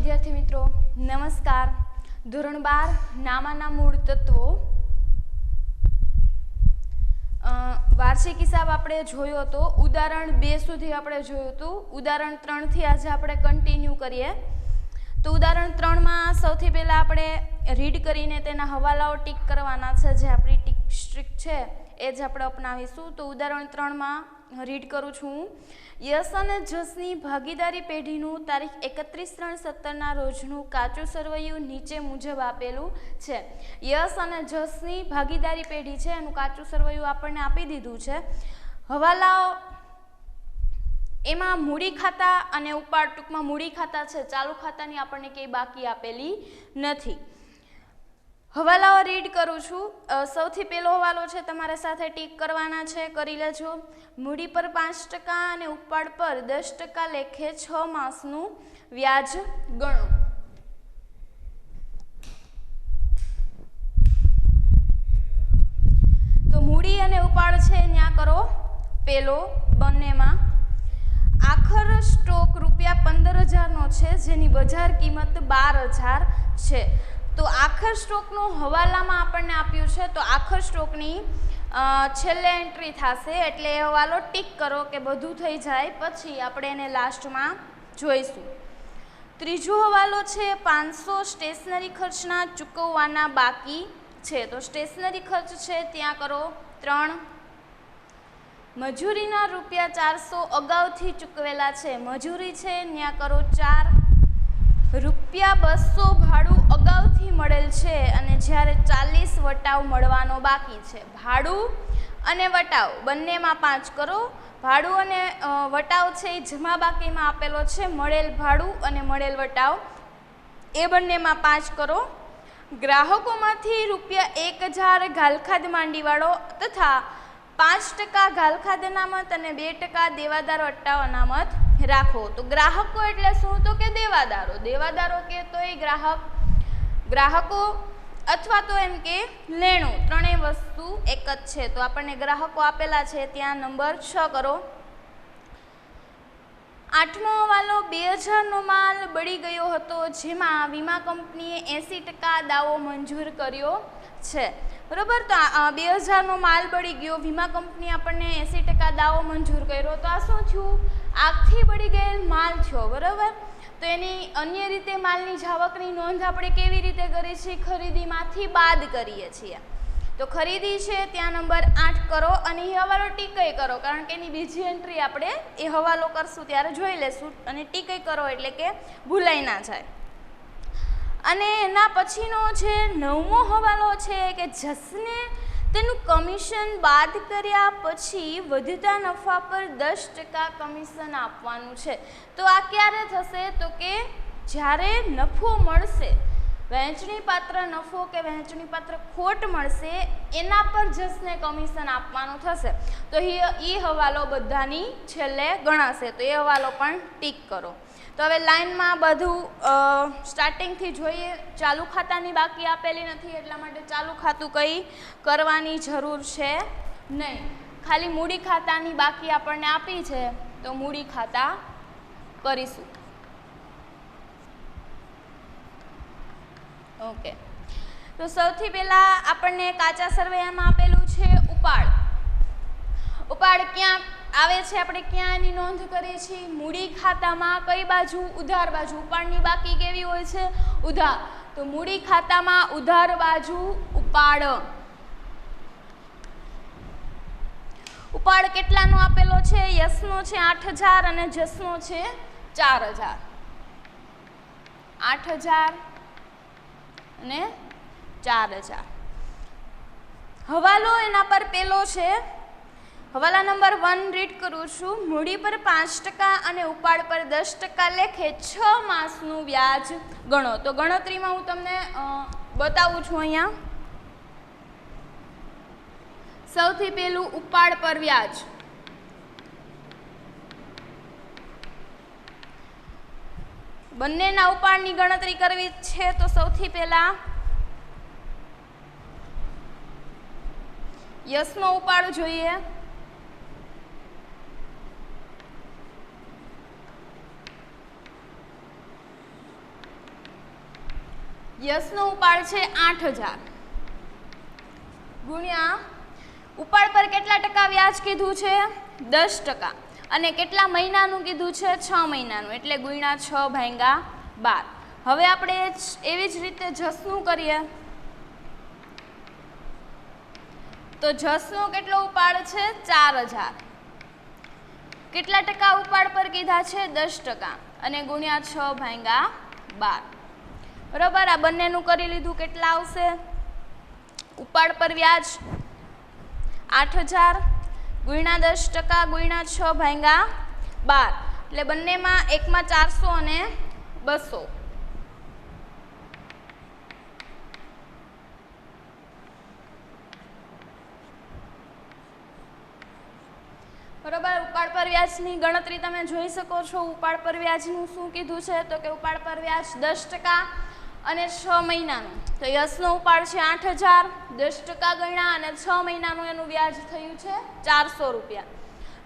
વિદ્યાર્થી મિત્રો નમસ્કાર. ધોરણ 12 નામાના મૂળ તત્વો વાર્ષિક હિસાબ આપણે જોયો હતો. ઉદાહરણ 2 સુધી આપણે જોયું હતું. ઉદાહરણ 3 થી આજે આપણે કન્ટિન્યુ કરીએ. તો ઉદાહરણ 3 માં સૌથી પહેલા આપણે રીડ કરીને તેના હવાલાઓ ટીક કરવાના છે. જે આપણી ટીક સ્ટ્રીક છે એ જ આપણે અપનાવીશું. તો ઉદાહરણ 3 માં રીડ કરું છું. યશ અને જસની ભાગીદારી પેઢીનું તારીખ 31/3/17 રોજનું કાચું સરવૈયું નીચે મુજબ આપેલું છે. યશ અને જસની ભાગીદારી પેઢી છે એનું કાચું સરવૈયું આપણને આપી દીધું છે. હવાલાઓ એમાં મૂડી ખાતા અને ઉપાડ, ટૂંકમાં મૂડી ખાતા છે, ચાલુ ખાતાની આપણને કંઈ બાકી આપેલી નથી. હવાલાઓ રીડ કરું છું. સૌથી પહેલો હવાલો છે તમારે સાથે ટીક કરવાના છે, કરી લેજો. મૂડી પર 5% અને ઉપાડ પર 10% લેખે 6 માસનું વ્યાજ ગણો. તો મૂડી અને ઉપાડ છે ત્યાં કરો પેલો બંનેમાં. આખર સ્ટોક ₹15,000નો છે જેની બજાર કિંમત 12,000 છે. તો આખર સ્ટોકનો હવાલામાં આપણને આપ્યું છે. તો આખર સ્ટોકની છેલ્લે એન્ટ્રી થશે એટલે એ હવાલો ટીક કરો કે બધું થઈ જાય પછી આપણે એને લાસ્ટમાં જોઈશું. ત્રીજો હવાલો છે 500 સ્ટેશનરી ખર્ચના ચૂકવવાના બાકી છે. તો સ્ટેશનરી ખર્ચ છે ત્યાં કરો 3. મજૂરીના ₹400 અગાઉથી ચૂકવેલા છે. મજૂરી છે ત્યાં કરો 4. ₹200 ભાડું અગાઉથી મળેલ છે અને જ્યારે 40 વટાવ મળવાનો બાકી છે. ભાડું અને વટાવ બંનેમાં 5 કરો. ભાડું અને વટાવ છે એ જમા બાકીમાં આપેલો છે. મળેલ ભાડું અને મળેલ વટાવ એ બંનેમાં 5 કરો. ગ્રાહકોમાંથી ₹1,000 ઘાલખાદ માંડીવાળો તથા 5% ઘાલખાદ અનામત અને 2% દેવાદાર વટાવ અનામત રાખો. તો ગ્રાહકો એટલે શું? તો કે દેવાદારો. દેવાદારો કે તો એ ગ્રાહકો અથવા તો એમ કે લેણું, ત્રણેય વસ્તુ એક જ છે. તો આપણને ગ્રાહકો આપેલા છે ત્યાં નંબર 6 કરો. 8મો હવાલો 2000નો માલ બળી ગયો હતો જેમાં વીમા કંપનીએ 80% દાવો મંજૂર કર્યો છે. બરોબર. તો 2000નો માલ બળી ગયો, વીમા કંપની આપણને 80% દાવો મંજૂર કર્યો. તો આ શું થયું? આગથી બળી ગયેલ માલ થયો. બરાબર. તો એની અન્ય રીતે માલની જાવકની નોંધ આપણે કેવી રીતે કરીએ છીએ? ખરીદીમાંથી બાદ કરીએ છીએ. તો ખરીદી છે ત્યાં નંબર 8 કરો અને એ હવાલો ટીકઈ કરો કારણ કે એની બીજી એન્ટ્રી આપણે એ હવાલો કરશું ત્યારે જોઈ લેશું. અને ટીકઈ કરો એટલે કે ભૂલાઈ ના જાય. અને એના પછીનો જે 9મો હવાલો છે કે જસને તેનું કમિશન બાદ કર્યા પછી વધતા નફા પર 10% કમિશન આપવાનું છે. તો આ ક્યારે થશે? તો કે જ્યારે નફો મળશે, વહેંચણી પાત્ર નફો કે વહેંચણી પાત્ર ખોટ મળશે એના પર જસને કમિશન આપવાનું થશે. તો એ હવાલો બધાની છેલ્લે ગણાશે. તો એ હવાલો પણ ટીક કરો. તો હવે લાઇનમાં બધું સ્ટાર્ટિંગથી જોઈએ. ચાલુ ખાતાની બાકી આપેલી નથી એટલા માટે ચાલુ ખાતું કંઈ કરવાની જરૂર છે નહીં. ખાલી મૂડી ખાતાની બાકી આપણને આપી છે તો મૂડી ખાતા કરીશું. ઓકે. તો સૌથી પહેલાં આપણને કાચા સરવૈયામાં આપેલું છે ઉપાડ. ઉપાડ ક્યાં આવે છે? આપણે ક્યાં એની નોંધ કરીએ છીએ? મૂડી ખાતામાં. કઈ બાજુ? ઉધાર બાજુ. ઉપાડની બાકી કેવી હોય છે? ઉધાર. તો મૂડી ખાતામાં ઉધાર બાજુ ઉપાડ. ઉપાડ કેટલાનો આપેલો છે? યશનો છે 8,000 અને જસનો છે 4,000. 8,000 અને 4,000. હવાલો એના પર પેલો છે. હવાલા નંબર 1 રીડ કરું છું. મૂડી પર 5% અને ઉપાડ પર 10% લેખે 6 માસનું વ્યાજ ગણો. તો ગણતરીમાં હું તમને બતાવું છું. અહીંયા સૌથી પહેલું ઉપાડ પર વ્યાજ. બંનેના ઉપાડની ગણતરી કરવી છે. તો સૌથી પહેલા યશનો ઉપાડ જોઈએ. યસનો ઉપાડ છે 8000 ગુણ્યા ઉપાડ પર કેટલા ટકા વ્યાજ કીધું છે 10%, અને કેટલા મહિનાનું કીધું છે 6 મહિનાનું, એટલે ગુણ્યા 6/12. હવે આપણે એવી જ રીતે જસનું કરીએ તો જસનો કેટલો ઉપાડ છે 4000, કેટલા ટકા ઉપાડ પર કીધા છે 10%, અને ગુણ્યા 6/12. બરાબર, આ બંનેનું કરી લીધું. કેટલા આવશે? ઉપાડ પર વ્યાજ 8000 ગુણ્યા 10% ગુણ્યા 6/12, એટલે બંનેમાં એકમાં 400 અને 200. બરાબર, ઉપાડ પર વ્યાજની ગણતરી તમે જોઈ શકો છો. ઉપાડ પર વ્યાજનું શું કીધું છે તો કે ઉપાડ પર વ્યાજ 10% અને 6 મહિનાનું. તો યસનો ઉપાડ છે 8000, 10% ગણ્યા અને 6 મહિનાનું એનું વ્યાજ થયું છે 400 રૂપિયા.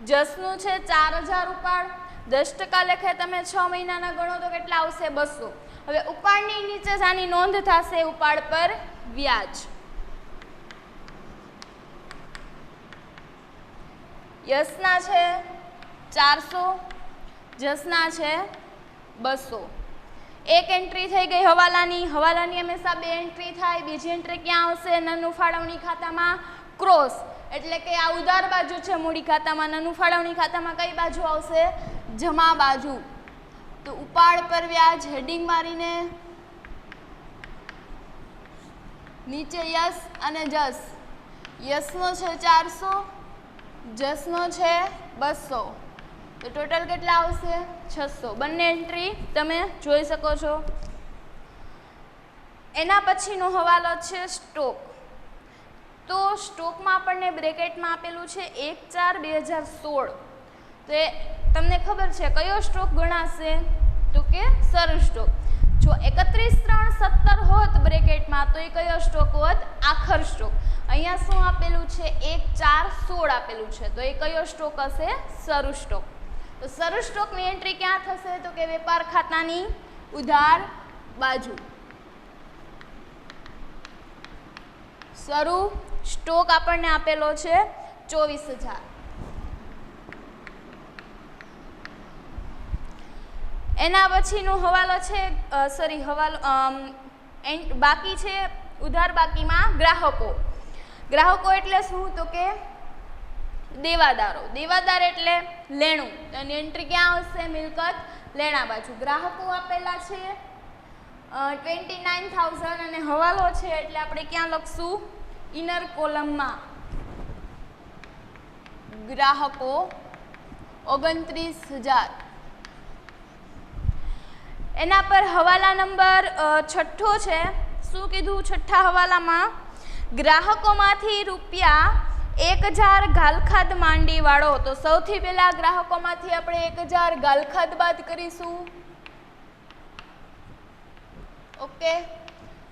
જસનું છે 4000 ઉપાડ, 10% લેખે તમે 6 મહિનાના ગણો તો કેટલા આવશે 200. હવે ઉપાડની નીચે જ આની નોંધ થશે ઉપાડ પર વ્યાજ. યસના છે 400, જસના છે 200. એક એન્ટ્રી થઈ ગઈ હવાલાની. હવાલાની હંમેશા 2 એન્ટ્રી થાય. બીજી એન્ટ્રી ક્યાં આવશે? નાનું ફાળવણી ખાતામાં ક્રોસ, એટલે કે આ ઉધાર બાજુ છે મૂડી ખાતામાં, નાનું ફાળવણી ખાતામાં કઈ બાજુ આવશે? જમા બાજુ. તો ઉપાડ પર વ્યાજ હેડિંગ મારીને નીચે યસ અને જસ. યસનો છે 400, જસનો છે 200, તો ટોટલ કેટલા આવશે 600. બંને એન્ટ્રી તમે જોઈ શકો છો. એના પછીનો હવાલો છે સ્ટોક. તો સ્ટોકમાં આપણને બ્રેકેટમાં આપેલું છે 1/4/2016. તો એ તમને ખબર છે કયો સ્ટોક ગણાશે તો કે શરૂ સ્ટોક. જો 31/3/17 હોત બ્રેકેટમાં તો એ કયો સ્ટોક હોત? આખર સ્ટોક. અહીંયા શું આપેલું છે? 1/4/16 આપેલું છે, તો એ કયો સ્ટોક હશે? શરૂ સ્ટોક. તો શરૂ સ્ટોકની એન્ટ્રી ક્યાં થશે તો કે વેપાર ખાતાની ઉધાર બાજુ. શરૂ સ્ટોક આપણને આપેલો છે 24000. એના પછીનો હવાલો છે બાકી છે ઉધાર બાકીમાં ગ્રાહકો. ગ્રાહકો એટલે શું તો કે દેવાદારો. દેવાદાર એટલે લેણું. તો એની એન્ટ્રી ક્યાં આવશે? મિલકત લેણા બાજુ. ગ્રાહકો આપેલા છે 29000 અને હવાલો છે એટલે આપણે ક્યાં લખશું? ઇનર કોલમમાં. ગ્રાહકો 29000. એના પર હવાલા નંબર 6 છે. શું કીધું છઠ્ઠા હવાલામાં? ગ્રાહકોમાંથી રૂપિયા 1000 ગાલખાદ માંડી વાળો. તો સૌથી પહેલા ગ્રાહકોમાંથી આપણે 1000 ગાલખાદ બાદ કરીશું. ઓકે,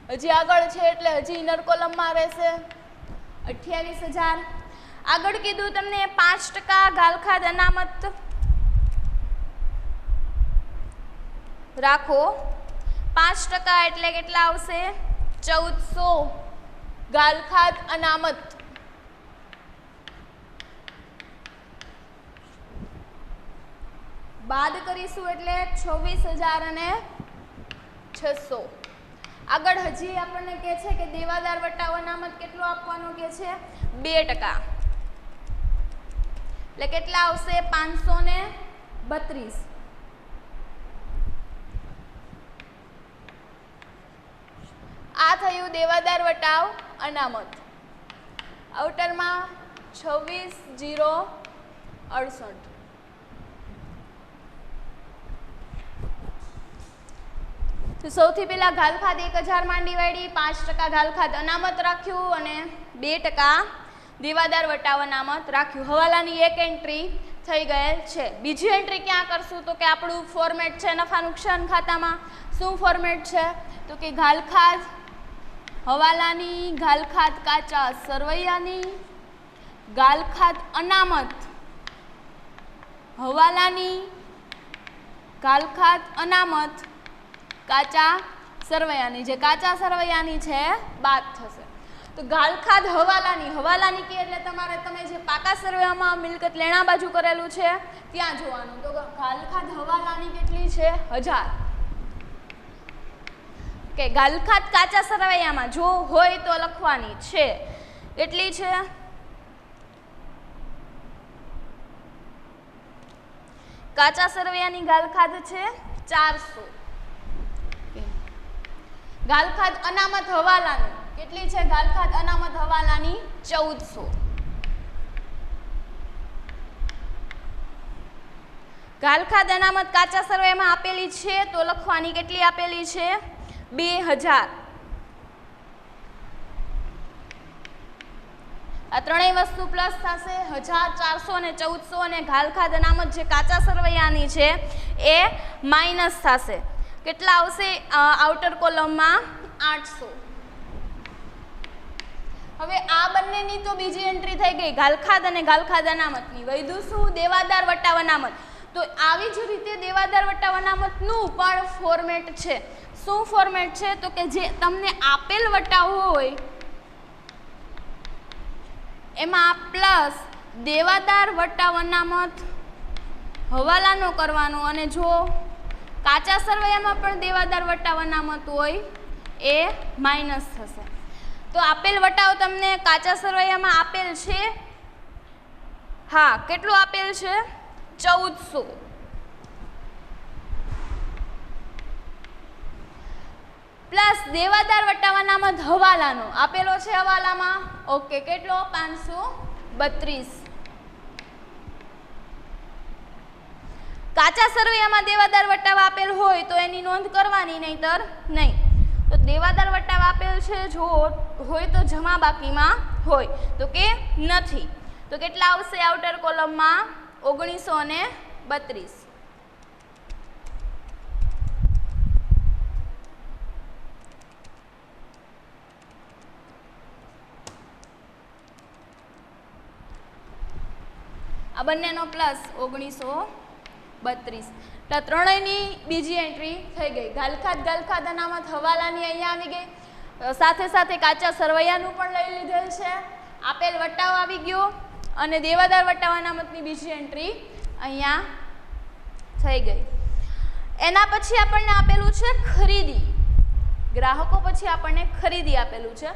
હજી આગળ છે એટલે હજી ઇનર કોલમમાં રહેશે 28000. આગળ કીધું તમને 5% ગાલખાદ અનામત રાખો. 5% એટલે કેટલા આવશે? 1400 ગાલખાદ અનામત. બાદ કરીશું એટલે 24600. આગળ હજી આપણને કહે છે કે દેવાદાર વટાવ અનામત કેટલો આપવાનો કહે છે? 2%. એટલે કેટલા આવશે? 532. આ થયું દેવાદાર વટાવ અનામત. આઉટરમાં 26068. તો સૌથી પહેલા ગાલખાદ 1000 માંડી વાળી, 5% ગાલખાદ અનામત રાખ્યું અને 2% દેવાદાર વટાવ અનામત રાખ્યું. હવાલાની એક એન્ટ્રી થઈ ગયેલ છે. બીજી એન્ટ્રી ક્યાં કરશું તો કે આપણું ફોર્મેટ છે નફા નુકસાન ખાતામાં. શું ફોર્મેટ છે તો કે ગાલખાદ હવાલાની, ગાલખાદ કાચા સરવૈયાની, ગાલખાદ અનામત હવાલાની, ગાલખાદ અનામત કાચા સરવૈયાની, જે કાચા સરવૈયાની છે બાદ થશે. તો ગાલખાદ હવાલાની કે એટલે તમે જે પાકા સરવૈયામાં મિલકત લેણા બાજુ કરેલું છે ત્યાં જોવાનું. તો ગાલખાદ હવાલાની કેટલી છે? 1000. કે ગાલખાદ કાચા સરવૈયામાં જો હોય તો લખવાની છે. કેટલી છે? કાચા સરવૈયાની ગાલખાદ છે 400. ગાલખાદ અનામત હવાલાની કેટલી છે? ગાલખાદ અનામત હવાલાની 1400. ગાલખાદ અનામત કાચા સરવૈયામાં આપેલી છે તો લખવાની કેટલી આપેલી છે? 2000. આ ત્રણેય વસ્તુ પ્લસ થશે. 1400 અને 1400 અને ગાલખાદ અનામત જે કાચા સરવૈયાની છે એ માઇનસ થશે. કેટલા આવશે? આઉટર કોલમમાં 800. હવે આ બંનેની તો બીજી એન્ટ્રી થઈ ગઈ, ગાલખાદ અને ગાલખાદ અનામતની. વધ્યું શું? દેવાદાર વટાવ અનામત. તો આવી જ રીતે દેવાદાર વટાવ અનામતનું પણ ફોર્મેટ છે. શું ફોર્મેટ છે? તો કે જે તમને આપેલ વટાવ હોય એમાં પ્લસ દેવાદાર વટાવ અનામત હવાલાનો કરવાનો, અને જો કાચા સરવૈયામાં પણ દેવાદાર વટાવ અનામત હોય એ માઇનસ થશે. તો આપેલ વટાવ તમને કાચા સરવૈયામાં આપેલ છે, હા, કેટલું આપેલ છે? 1400. પ્લસ દેવાદાર વટાવ અનામત હવાલાનો આપેલો છે હવાલામાં, ઓકે, કેટલો? 532. કાચા સરવૈયામાં દેવાદાર વટાવ આપેલ હોય તો એની નોંધ કરવાની, નહીતર નહીં. તો દેવાદાર વટાવ આપેલ છે, જો હોય તો જમા બાકીમાં હોય, તો કે નથી. તો કેટલા આવશે આઉટર કોલમમાં? 1932. આ બંનેનો પ્લસ 1932. તો ત્રણેયની બીજી એન્ટ્રી થઈ ગઈ. ગાલખાદ અનામત હવાલાની અહીંયા આવી ગઈ, સાથે સાથે કાચા સરવૈયાનું પણ લઈ લીધેલ છે, આપેલ વટાવ આવી ગયો, અને દેવાદાર વટાવ અનામતની બીજી એન્ટ્રી અહીંયા થઈ ગઈ. એના પછી આપણને આપેલું છે ખરીદી. ગ્રાહકો પછી આપણને ખરીદી આપેલું છે.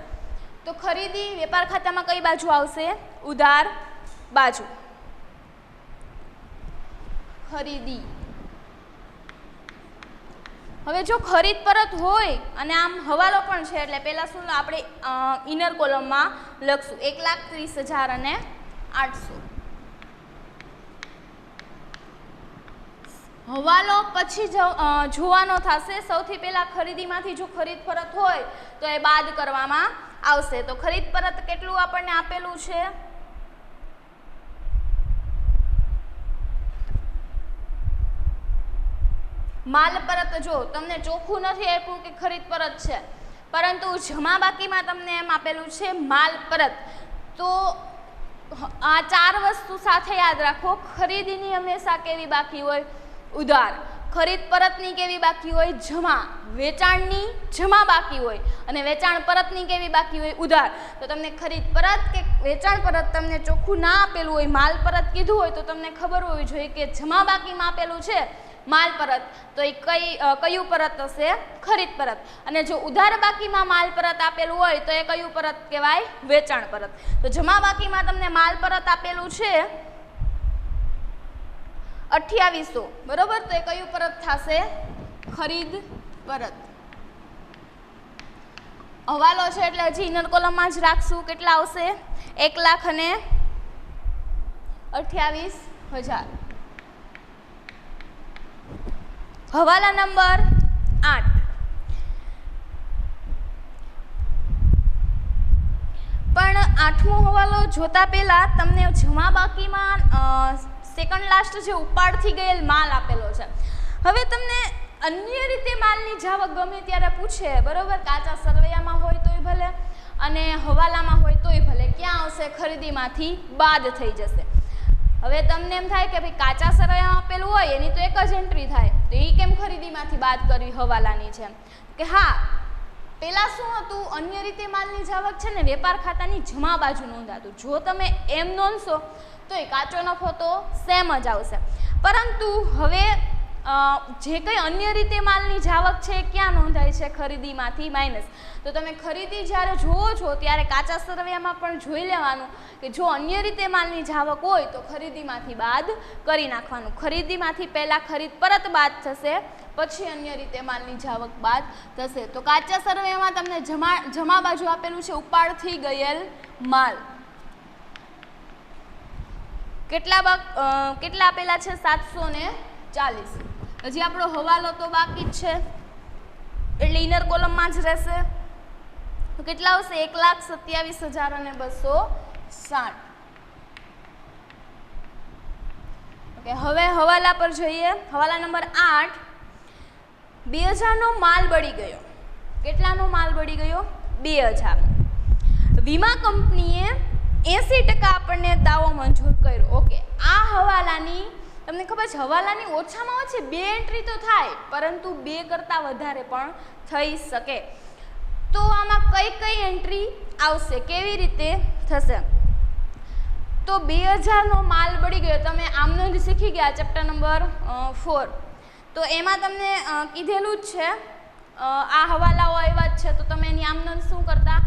તો ખરીદી વેપાર ખાતામાં કઈ બાજુ આવશે? ઉધાર બાજુ. ખરીદી. હવે જો ખરીદ પરત હોય અને આમ હવાલો પણ છે, એટલે પહેલા શું આપણે ઇનર કોલમમાં લખશું 1,30,000 અને 800. હવાલો પછી જોવાનો થશે. સૌથી પહેલા ખરીદીમાંથી જો ખરીદ પરત હોય તો એ બાદ કરવામાં આવશે. તો ખરીદ પરત કેટલું આપણને આપેલું છે? માલ પરત જો તમને ચોખ્ખું નથી આપ્યું કે ખરીદ પરત છે, પરંતુ જમા બાકીમાં તમને એમ આપેલું છે માલ પરત. તો આ ચાર વસ્તુ સાથે યાદ રાખો. ખરીદીની હંમેશા કેવી બાકી હોય? ઉધાર. ખરીદ પરતની કેવી બાકી હોય? જમા. વેચાણની જમા બાકી હોય, અને વેચાણ પરતની કેવી બાકી હોય? ઉધાર. તો તમને ખરીદ પરત કે વેચાણ પરત તમને ચોખ્ખું ના આપેલું હોય, માલ પરત કીધું હોય, તો તમને ખબર હોવી જોઈએ કે જમા બાકીમાં આપેલું છે માલ પરત, તો એ કયું પરત હશે? ખરીદ પરત. અને જો ઉધાર બાકીમાં માલ પરત આપેલું હોય તો એ કયું પરત કહેવાય? વેચાણ પરત. તો જમા બાકીમાં તમને માલ પરત આપેલું છે 2800, બરોબર? તો એ કયું પરત થશે? ખરીદ પરત. હવાલો છે એટલે હજી ઇનર કોલમમાં જ રાખશું. કેટલા આવશે? 1,28,000. હવાલા નંબર 8. પણ 8મો હવાલો જોતા પહેલા તમને જમા બાકીમાં સેકન્ડ લાસ્ટ જે ઉપાડથી ગયેલ માલ આપેલો છે. હવે તમને અન્ય રીતે માલની જાવક ગમે ત્યારે પૂછે, બરોબર? કાચા સરવૈયામાં હોય તોય ભલે અને હવાલામાં હોય તોય ભલે, ક્યાં આવશે? ખરીદીમાંથી બાદ થઈ જશે. હવે તમને એમ થાય કે ભાઈ કાચા સરવૈયામાં આપેલું હોય એની તો એક જ એન્ટ્રી થાય, તો એ કેમ ખરીદીમાંથી બાદ કરવી હવાલાની છે? કે હા, પહેલાં શું હતું, અન્ય રીતે માલની જાવક છે ને વેપાર ખાતાની જમા બાજુ નોંધાતું. જો તમે એમ નોંધશો તો એ કાચો નફો તો સેમ જ આવશે. પરંતુ હવે જે કંઈ અન્ય રીતે માલની જાવક છે ક્યાં નોંધાય છે? ખરીદીમાંથી માઇનસ. તો તમે ખરીદી જ્યારે જુઓ છો ત્યારે કાચા સરવૈયામાં પણ જોઈ લેવાનું કે જો અન્ય રીતે માલની જાવક હોય તો ખરીદીમાંથી બાદ કરી નાખવાનું. ખરીદીમાંથી પહેલાં ખરીદ પરત બાદ થશે, પછી અન્ય રીતે માલની જાવક બાદ થશે. તો કાચા સરવૈયામાં તમને જમા બાજુ આપેલું છે ઉપાડથી ગયેલ માલ. કેટલા આપેલા છે? 740. હજી આપણો હવાલો તો બાકી જ છે એટલે ઇનર કોલમમાં જ રહેશે. તો કેટલા આવશે? 1,27,260. ઓકે, હવે હવાલા પર જોઈએ. હવાલા નંબર 8. 2000નો માલ બળી ગયો. કેટલાનો માલ બળી ગયો? 2000. વીમા કંપનીએ 80% આપણને દાવો મંજૂર કર્યો. ઓકે, આ હવાલાની તમને ખબર છે હવાલાની ઓછામાં ઓછી 2 એન્ટ્રી તો થાય, પરંતુ 2 કરતાં વધારે પણ થઈ શકે. તો આમાં કઈ એન્ટ્રી આવશે? કેવી રીતે થશે? તો 2000નો માલ બળી ગયો. તમે આમનો જ શીખી ગયા ચેપ્ટર નંબર 4. તો એમાં તમને કીધેલું જ છે, આ હવાલાઓ આવ્યા જ છે. તો તમે એની આમનો શું કરતા?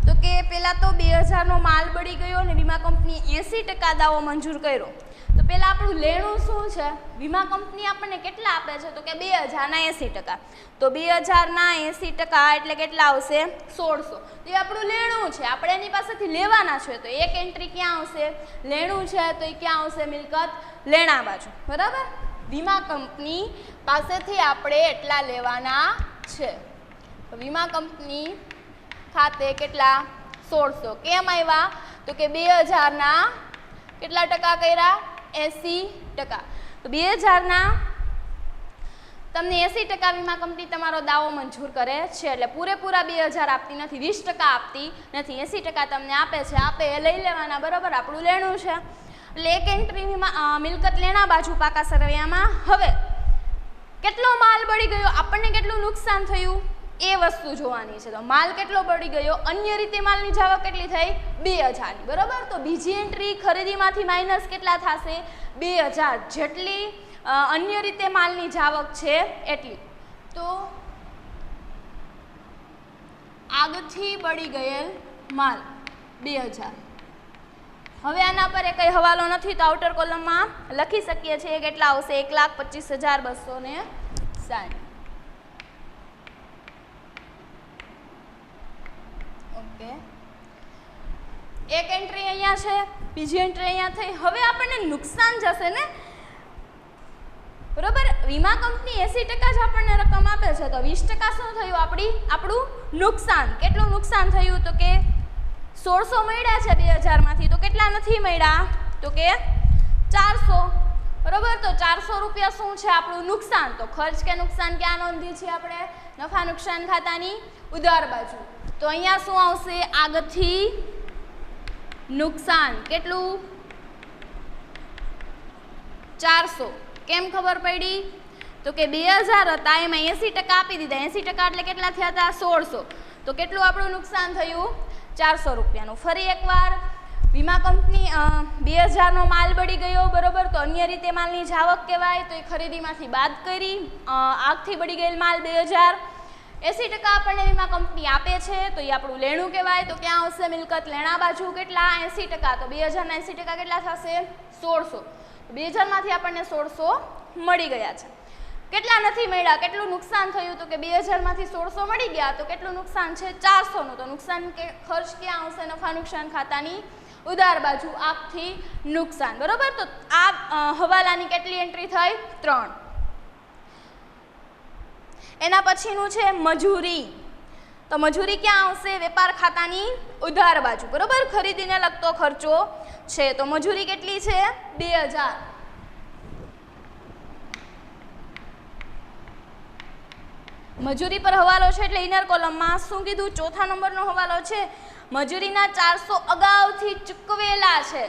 તો કે પહેલાં તો 2000નો માલ બળી ગયો અને વીમા કંપનીએ 80% દાવો મંજૂર કર્યો. તો પહેલાં આપણું લેણું શું છે? વીમા કંપની આપણને કેટલા આપે છે? તો કે 2000ના 80%. તો 2000ના 80% એટલે કેટલા આવશે? 1600. તો એ આપણું લેણું છે, આપણે એની પાસેથી લેવાના છે. તો એક એન્ટ્રી ક્યાં આવશે? લેણું છે તો એ ક્યાં આવશે? મિલકત લેણા બાજુ. બરાબર? વીમા કંપની પાસેથી આપણે એટલા લેવાના છે. તો વીમા કંપની ખાતે કેટલા? 1600. કેમ આવ્યા? તો કે 2000ના કેટલા ટકા કર્યા? 80%. તો 2000ના તમને 80% વીમા કંપની તમારો દાવો મંજૂર કરે છે. એટલે પૂરેપૂરા 2000 આપતી નથી, 20% આપતી નથી, 80% તમને આપે છે. આપે એ લઈ લેવાના. બરાબર? આપણું લેણું છે એટલે એક એન્ટ્રી મિલકત લેણા બાજુ પાકા સરવૈયામાં. હવે કેટલો માલ બળી ગયો, આપણને કેટલું નુકસાન થયું એ વસ્તુ જોવાની છે. તો માલ કેટલો બળી ગયો? અન્ય રીતે માલની જાવક કેટલી થઈ? 2000ની. બરાબર? તો બીજી એન્ટ્રી ખરીદીમાંથી માઇનસ કેટલા થશે? 2000. જેટલી અન્ય રીતે માલની જાવક છે એટલી. તો આગથી બળી ગયેલ માલ 2000. હવે આના પર એ કંઈ હવાલો નથી તો આઉટર કોલમમાં લખી શકીએ છીએ. કેટલા આવશે? 1,25,260. ઓકે, એક એન્ટ્રી અહીંયા છે, બીજી એન્ટ્રી અહીંયા થઈ. હવે આપણને નુકસાન જશે ને? બરોબર? વીમા કંપની 80% જ આપણને રકમ આપે છે, તો 20% શું થયું? આપણું નુકસાન. કેટલું નુકસાન થયું? તો કે 1600 મળ્યા છે 2000માંથી, તો કેટલા નથી મળ્યા? તો કે 400. બરોબર? તો 400 રૂપિયા શું છે? આપણું નુકસાન. તો ખર્ચ કે નુકસાન ક્યાં નોંધી છે આપણે? નફા નુકસાન ખાતાની ઉધાર બાજુ. તો અહીંયા શું આવશે? આગળથી નુકસાન. કેટલું? 400. કેમ ખબર પડી? તો કે 2000 હતા એમાં 80% આપી દીધા. 80% એટલે કેટલા થયા હતા? 1600. તો કેટલું આપણું નુકસાન થયું? 400 રૂપિયાનું. ફરી એકવાર, વીમા કંપની 2000નો માલ બળી ગયો. બરોબર? તો અન્ય રીતે માલની જાવક કહેવાય. તો એ ખરીદીમાંથી બાદ કરી. આગથી બળી ગયેલ માલ 2000. 80% આપણને વીમા કંપની આપે છે તો એ આપણું લેણું કહેવાય. તો ક્યાં આવશે? મિલકત લેણા બાજુ. કેટલા? 80%. તો 2000ના 80% કેટલા થશે? 1600. 2000માંથી આપણને 1600 મળી ગયા છે. કેટલા નથી મળ્યા? કેટલું નુકસાન થયું? તો કે 2000માંથી 1600 મળી ગયા. તો કેટલું નુકસાન છે? 400નું. તો નુકસાન કે ખર્ચ ક્યાં આવશે? નફા નુકસાન ખાતાની ઉધાર બાજુ. આગથી નુકસાન. બરોબર? તો આ હવાલાની કેટલી એન્ટ્રી થઈ? 3. એના પછીનું છે મજૂરી. તો મજૂરી ક્યાં આવશે? વેપાર ખાતાની ઉધાર બાજુ. બરોબર? ખરીદીને લગતો ખર્ચો છે. તો મજૂરી કેટલી છે? 2000. મજૂરી પર હવાલો છે એટલે ઇનર કોલમમાં શું કીધું? ચોથા નંબરનો હવાલો છે. મજૂરીના 400 અગાઉથી ચૂકવેલા છે.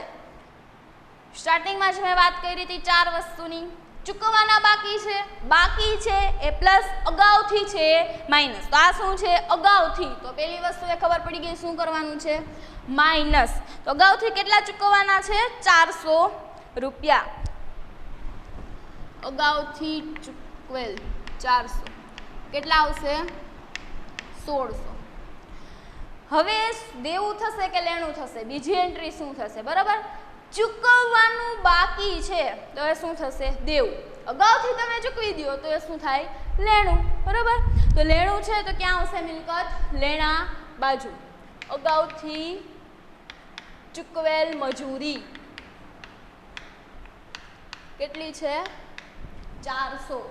સ્ટાર્ટિંગમાં જ મેં વાત કરી હતી 4 વસ્તુની. ચૂકવવાના બાકી છે એ પ્લસ, અગાઉથી છે માઇનસ. તો આ શું છે? અગાઉથી. તો પહેલી વસ્તુ એ ખબર પડી ગઈ શું કરવાનું છે? માઇનસ. તો અગાઉથી કેટલા ચૂકવવાના છે? 400 રૂપિયા. અગાઉથી ચૂકવેલ 400 કેટલા આવશે? 1600. હવે દેવું થશે કે લેણું થશે? બીજી એન્ટ્રી શું થશે? બરાબર, ચૂકવવાનું બાકી છે તો એ શું થશે? દેવું. અગાઉથી તમે ચૂકવી દો તો એ શું થાય? લેણું. બરાબર, તો લેણું છે તો ક્યાં આવશે મિલકત? લેણા બાજુ. અગાઉથી ચૂકવેલ મજૂરી કેટલી છે? 400.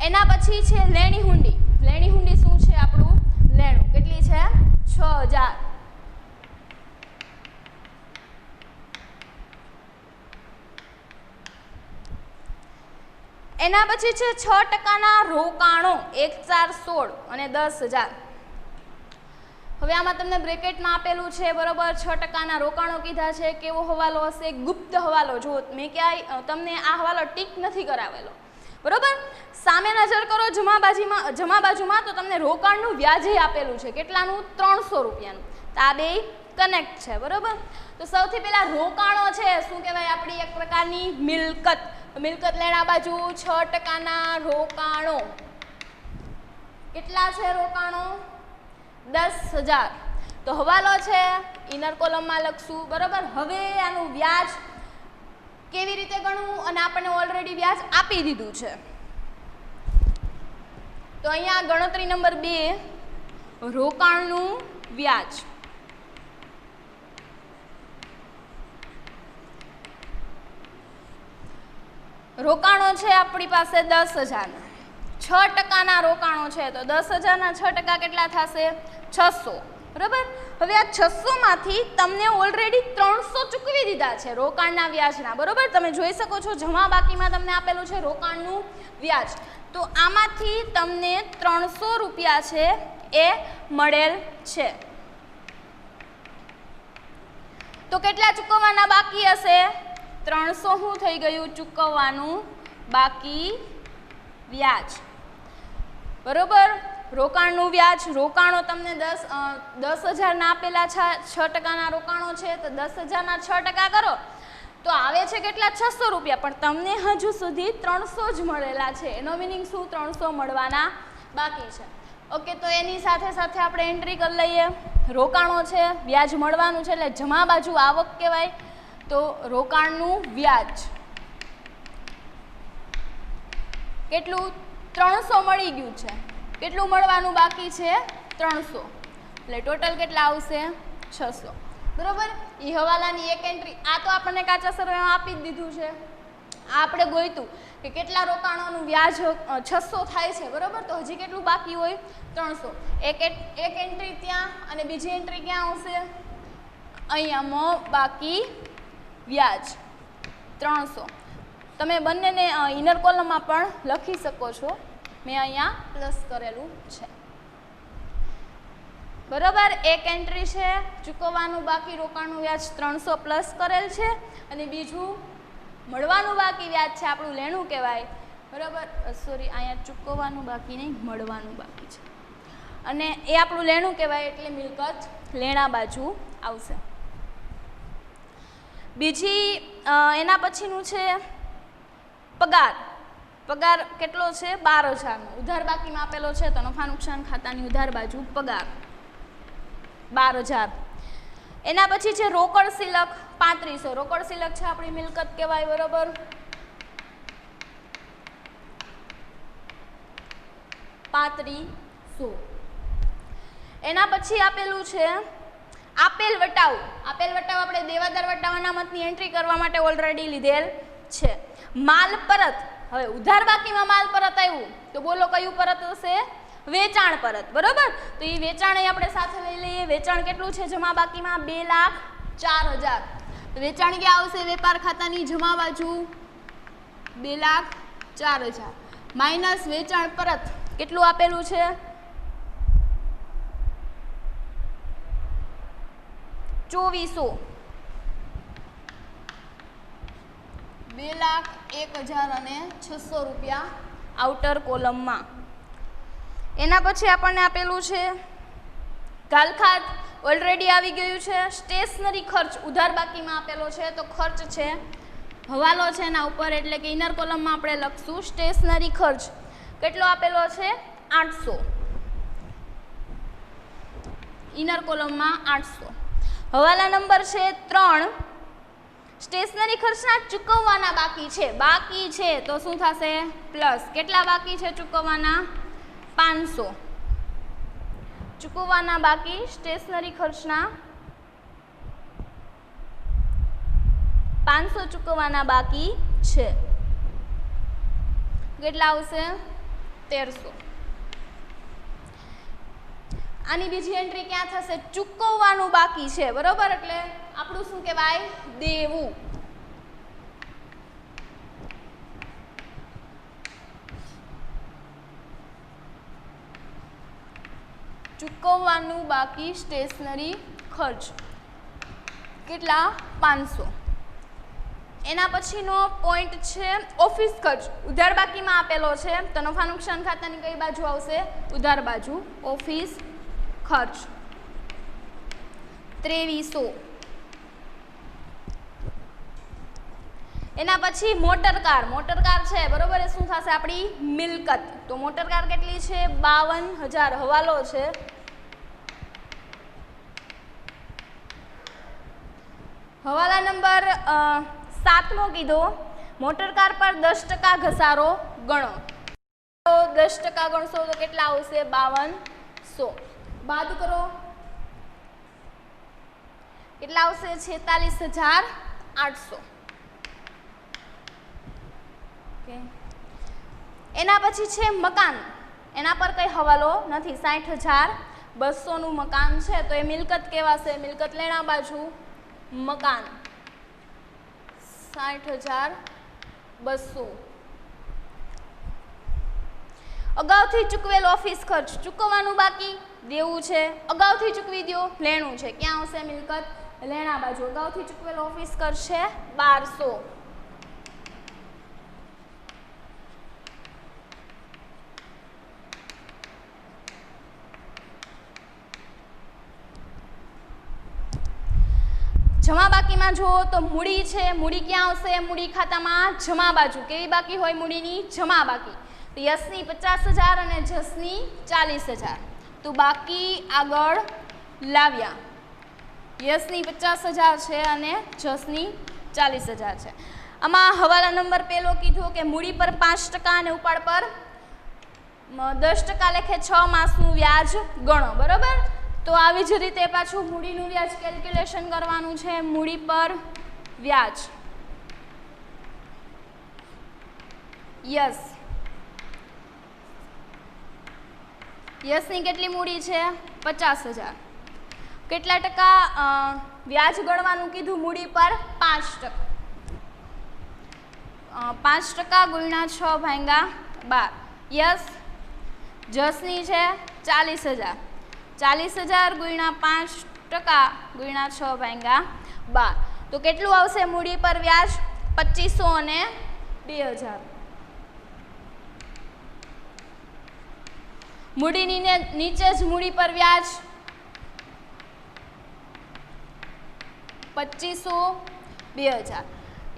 એના પછી છે લેણી હુંડી. લેણી હુંડી શું છે? આપણું લેણું. કેટલી છે? 6000. એના પછી છે 6%ના રોકાણો 1, 4, 16 અને 10000. હવે આમાં તમને બ્રેકેટમાં આપેલું છે બરોબર. 6%ના રોકાણો કીધા છે. કેવો હવાલો હશે? ગુપ્ત હવાલો. જો મેં ક્યાંય તમને આ હવાલો ટીક નથી કરાવેલો બરોબર. સામે નજર કરો જમા બાજુમાં તો તમને રોકાણનું વ્યાજ આપેલું છે. કેટલાનું? 300 રૂપિયાનું. તો આ બે કનેક્ટ છે બરોબર. તો સૌથી પહેલા રોકાણો છે શું કહેવાય? આપણી એક પ્રકારની મિલકત. મિલકત લેણા બાજુ 6%ના રોકાણો. કેટલા છે રોકાણો? 10000. તો હવાલો છે ઇનર કોલમમાં લખશું બરોબર. હવે આનું વ્યાજ કેવી રીતે ગણવું? અને આપણને ઓલરેડી વ્યાજ આપી દીધું છે. તો અહીંયા ગણતરી નંબર 2 રોકાણનું વ્યાજ. રોકાણો છે આપણી પાસે 10000. 6%ના રોકાણો છે તો 10000ના 6% કેટલા થશે? 600. બરાબર. હવે આ 600માંથી તમને ઓલરેડી 300 ચૂકવી દીધા છે રોકાણના વ્યાજના. બરોબર, તમે જોઈ શકો છો જમા બાકીમાં તમને આપેલું છે રોકાણનું વ્યાજ. તો આમાંથી તમને 300 રૂપિયા છે એ મળેલ છે. તો કેટલા ચૂકવવાના બાકી હશે? 300 શું થઈ ગયું? ચૂકવવાનું બાકી વ્યાજ. બરોબર. રોકાણનું વ્યાજ. રોકાણો તમને 10000ના આપેલા છે. 6%ના રોકાણો છે તો 10000ના 6% કરો તો આવે છે કેટલા? 600 રૂપિયા. પણ તમને હજુ સુધી 300 જ મળેલા છે. એનો મિનિંગ શું? 300 મળવાના બાકી છે. ઓકે, તો એની સાથે સાથે આપણે એન્ટ્રી કરી લઈએ. રોકાણો છે, વ્યાજ મળવાનું છે એટલે જમા બાજુ આવક કહેવાય. તો રોકાણનું વ્યાજ કેટલું? 300 મળી ગયું છે. કેટલું મળવાનું બાકી છે? 300. એટલે ટોટલ કેટલા આવશે? 600. બરોબર. એ હવાલાની એક એન્ટ્રી. આ તો આપણને કાચા સરવાળામાં આપી જ દીધું છે. આ આપણે ગોઈતું કે કેટલા રોકાણોનું વ્યાજ 600 થાય છે બરોબર. તો હજી કેટલું બાકી હોય? 300. એક એન્ટ્રી ત્યાં અને બીજી એન્ટ્રી ક્યાં આવશે? અહીંયામાં બાકી વ્યાજ 300. તમે બંનેને ઇનર કોલમમાં પણ લખી શકો છો. મેં અહીંયા પ્લસ કરેલું છે બરોબર. એક એન્ટ્રી છે ચૂકવવાનું બાકી રોકાણનું વ્યાજ 300 પ્લસ કરેલ છે અને બીજું મળવાનું બાકી વ્યાજ છે આપણું લેણું કહેવાય બરોબર. સોરી, અહીંયા ચૂકવવાનું બાકી નહીં, મળવાનું બાકી છે અને એ આપણું લેણું કહેવાય એટલે મિલકત લેણા બાજુ આવશે. બીજી એના પછીનું છે પગાર. પગાર કેટલો છે? 12000નો. ઉધાર બાકીમાં આપેલો છે તો નફા નુકસાન ખાતાની ઉધાર બાજુ પગાર 12000. એના પછી છે રોકડ સિલક 3500. રોકડ સિલક છે આપણી મિલકત કહેવાય બરોબર. 3500. એના પછી આપેલું છે આપેલ વટાવ. આપેલ વટાવ આપણે દેવાદાર વટાવ અનામતની એન્ટ્રી કરવા માટે ઓલરેડી લીધેલ છે. માલ પરત. હવે ઉધાર બાકીમાં માલ પરત આવ્યું તો બોલો કયું પરત હશે? વેચાણ પરત બરોબર. તો એ વેચાણ આપણે સાથે લઈ લઈએ. વેચાણ કેટલું છે જમા બાકીમાં? 2,04,000. તો વેચાણ ક્યાં આવશે? વેપાર ખાતાની જમા બાજુ 2,04,000 માઇનસ વેચાણ પરત કેટલું આપેલું છે? 2400. 2,01,600 રૂપિયા આઉટર કોલમમાં. એના પછી આપણને આપેલું છે ગાલખાત, ઓલરેડી આવી ગયું છે. સ્ટેશનરી ખર્ચ ઉધાર બાકીમાં આપેલો છે, તો ખર્ચ છે, હવાલો છે એના ઉપર, એટલે કે ઇનર કોલમમાં આપણે લખશું સ્ટેશનરી ખર્ચ. કેટલો આપેલો છે? 800. ઇનર કોલમમાં 800. હવાલા નંબર છે 3. સ્ટેશનરી ખર્ચના ચૂકવવાના બાકી છે, તો શું થશે? પ્લસ. કેટલા બાકી છે ચૂકવવાના? 500. ચૂકવવાના બાકી સ્ટેશનરી ખર્ચના 500 ચૂકવવાના બાકી છે. કેટલા આવશે? 1300. આની બીજી એન્ટ્રી ક્યાં થશે? ચૂકવવાનું બાકી છે, બરોબર, એટલે આપણું શું કહેવાય? દેવું. ચૂકવવાનું બાકી સ્ટેશનરી ખર્ચ કેટલા? 500. એના પછીનો પોઈન્ટ છે ઓફિસ ખર્ચ. ઉધાર બાકીમાં આપેલો છે, તો નફા નુકસાન ખાતાની કઈ બાજુ આવશે? ઉધાર બાજુ. ઓફિસ ખર્ચ 2300. એના પછી મોટર કાર છે, બરોબર, એ શું થશે? આપણી મિલકત. તો મોટર કાર કેટલી છે? 52,000. હવાલો છે હવાલા નંબર 7મો કીધો. મોટર કાર પર 10% ઘસારો ગણો. તો 10% ગણશો તો કેટલા આવશે? 5200. બાદ કરો, કેટલા આવશે? 46,800. એના પછી છે મકાન. એના પર કઈ હવાલો નથી. 60,200 નું મકાન છે, તો એ મિલકત કહેવાશે. મિલકત લેણા બાજુ મકાન 60,200. અગાઉથી ચૂકવેલ ઓફિસ ખર્ચ. ચૂકવવાનું બાકી, દેવું છે, અગાઉથી ચૂકવી દો, લેણું છે. ક્યાં આવશે? મિલકત લેણા બાજુ. અગાઉથી ચૂકવેલ ઓફિસ ખર્ચ છે 1200. જમા બાકીમાં જુઓ તો મૂડી છે. મૂડી ક્યાં આવશે? મૂડી ખાતામાં જમા બાજુ. કેવી બાકી હોય? મૂડીની જમા બાકી. તો યશની 50,000 અને જસની 40,000. તો બાકી આગળ લાવ્યા. યશની 50,000 છે અને જસની 40,000 છે. આમાં હવાલા નંબર પહેલો કીધો કે મૂડી પર 5% અને ઉપાડ પર 10% લેખે 6 માસનું વ્યાજ ગણો, બરોબર. તો આવી જ રીતે પાછું મૂડીનું વ્યાજ કેલ્ક્યુલેશન કરવાનું છે. મૂડી પર વ્યાજ યસની કેટલી મૂડી છે? 50,000. કેટલા ટકા વ્યાજ ગણવાનું કીધું? મૂડી પર 5%. 5% ગુણ્યા 6 ભાગ્યા 12. યસ જસની છે 40,000. 40,000 ગુણ્યા 5% ગુણ્યા 6 ભાગ્યા 12. તો કેટલું આવશે મૂડી પર વ્યાજ? 2500 અને 2000. મૂડીની નીચે જ મૂડી પર વ્યાજ 2500, 2000.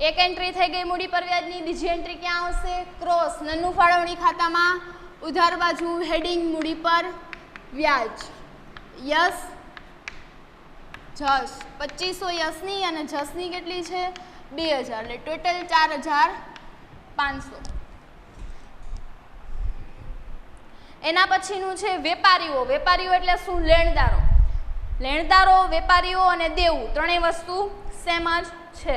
એક એન્ટ્રી થઈ ગઈ મૂડી પર વ્યાજની. બીજી એન્ટ્રી ક્યાં આવશે? ક્રોસ નન્નું ફાળવણી ખાતામાં ઉધાર બાજુ હેડિંગ મૂડી પર વ્યાજ. યસ જસ 2500 યસની અને જસની કેટલી છે? 2000. એટલે ટોટલ 4,500. એના પછીનું છે વેપારીઓ. વેપારીઓ એટલે શું? લેણદારો. લેણદારો, વેપારીઓ અને દેવું ત્રણેય વસ્તુ સેમ જ છે.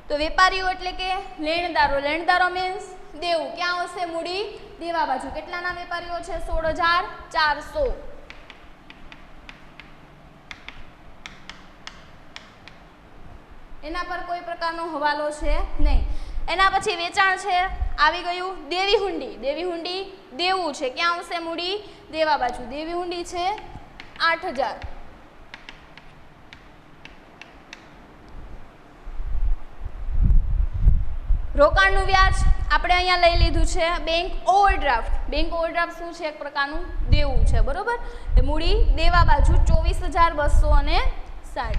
તો વેપારીઓ એટલે કે લેણદારો. લેણદારો મીન્સ દેવું. ક્યાં આવશે? મૂડી દેવા બાજુ. કેટલાના વેપારીઓ છે? 16,400. એના પર કોઈ પ્રકારનો હવાલો છે નહીં. એના પછી વેચાણ છે, આવી ગયું. દેવી હુંડી. દેવી હુંડી દેવું છે. ક્યાં આવશે? મૂડી દેવા બાજુ. દેવી હુંડી છે 8,000. રોકાણનું વ્યાજ આપણે અહીંયા લઈ લીધું છે બેંક ઓવરડ્રાફ્ટ. બેંક ઓવરડ્રાફ્ટ શું છે? એક પ્રકારનું દેવું છે, બરોબર. એ મૂડી દેવા બાજુ 24,260.